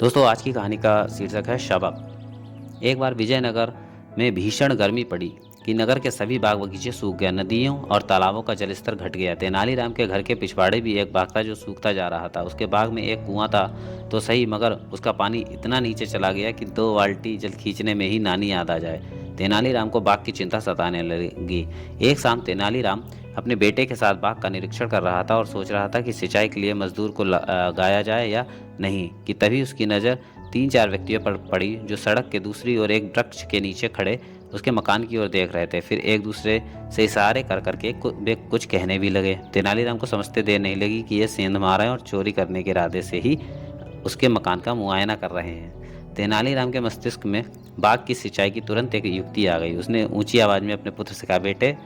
दोस्तों, आज की कहानी का शीर्षक है शबक। एक बार विजयनगर में भीषण गर्मी पड़ी कि नगर के सभी बाग बगीचे सूख गए। नदियों और तालाबों का जलस्तर घट गया। तेनालीराम के घर के पिछवाड़े भी एक बाग था जो सूखता जा रहा था। उसके बाग में एक कुआं था तो सही, मगर उसका पानी इतना नीचे चला गया कि 2 बाल्टी जल खींचने में ही नानी याद आ जाए। तेनालीराम को बाग की चिंता सताने लगी। एक शाम तेनालीराम अपने बेटे के साथ बाग का निरीक्षण कर रहा था और सोच रहा था कि सिंचाई के लिए मजदूर को लगाया जाए या नहीं, कि तभी उसकी नज़र 3-4 व्यक्तियों पर पड़ी जो सड़क के दूसरी ओर एक वृक्ष के नीचे खड़े उसके मकान की ओर देख रहे थे। फिर एक दूसरे से इशारे कर करके वे कुछ कहने भी लगे। तेनालीराम को समझते देर नहीं लगी कि ये सेंध मारा है और चोरी करने के इरादे से ही उसके मकान का मुआयना कर रहे हैं। तेनालीराम के मस्तिष्क में बाग की सिंचाई की तुरंत एक युक्ति आ गई। उसने ऊंची आवाज़ में अपने पुत्र से कहा, बेटे,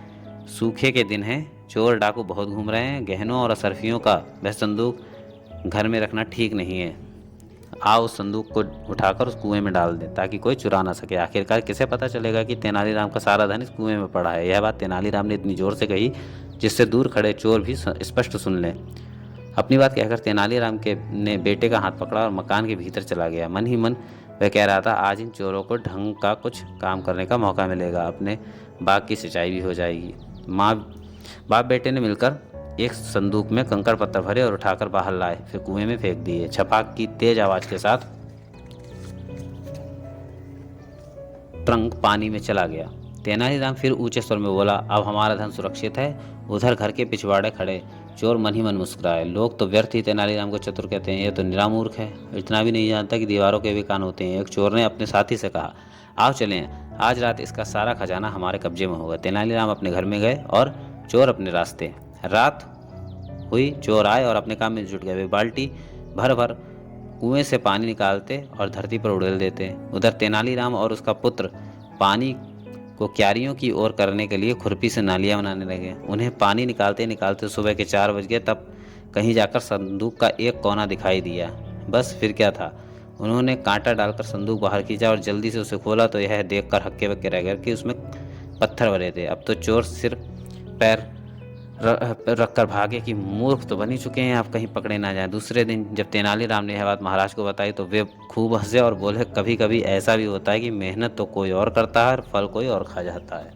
सूखे के दिन हैं, चोर डाकू बहुत घूम रहे हैं, गहनों और असरफियों का वह संदूक घर में रखना ठीक नहीं है। आओ उस संदूक को उठाकर उस कुएं में डाल दें ताकि कोई चुरा ना सके। आखिरकार किसे पता चलेगा कि तेनालीराम का सारा धन इस कुएं में पड़ा है। यह बात तेनालीराम ने इतनी जोर से कही जिससे दूर खड़े चोर भी स्पष्ट सुन लें। अपनी बात कहकर तेनालीराम के ने बेटे का हाथ पकड़ा और मकान के भीतर चला गया। मन ही मन वह कह रहा था, आज इन चोरों को ढंग का कुछ काम करने का मौका मिलेगा, अपने बाग की सिंचाई भी हो जाएगी। बाप बेटे ने मिलकर एक संदूक में कंकड़ पत्थर भरे और उठाकर बाहर लाए, फिर कुएं में फेंक दिए। छपाक की तेज आवाज के साथ ट्रंक पानी में चला गया। तेनालीराम फिर ऊंचे स्वर में बोला, अब हमारा धन सुरक्षित है। उधर घर के पिछवाड़े खड़े चोर मन ही मन मुस्कुराए। लोग तो व्यर्थ ही तेनालीराम को चतुर कहते हैं, ये तो निरा मूर्ख है, इतना भी नहीं जानता कि दीवारों के भी कान होते हैं। एक चोर ने अपने साथी से कहा, आओ चलें, आज रात इसका सारा खजाना हमारे कब्जे में होगा। तेनालीराम अपने घर में गए और चोर अपने रास्ते। रात हुई, चोर आए और अपने काम में जुट गए। वे बाल्टी भर भर कुएं से पानी निकालते और धरती पर उड़ेल देते। उधर तेनालीराम और उसका पुत्र पानी को क्यारियों की ओर करने के लिए खुरपी से नालियां बनाने लगे। उन्हें पानी निकालते निकालते सुबह के 4 बज गए। तब कहीं जाकर संदूक का एक कोना दिखाई दिया। बस फिर क्या था, उन्होंने कांटा डालकर संदूक बाहर खींचा और जल्दी से उसे खोला तो यह देखकर हक्के बक्के रह गए कि उसमें पत्थर भरे थे। अब तो चोर सिर पैर रखकर भागे कि मूर्ख तो बन ही चुके हैं, आप कहीं पकड़े ना जाएं। दूसरे दिन जब तेनालीराम ने यह बात महाराज को बताई तो वे खूब हंसे और बोले, कभी कभी ऐसा भी होता है कि मेहनत तो कोई और करता है और फल कोई और खा जाता है।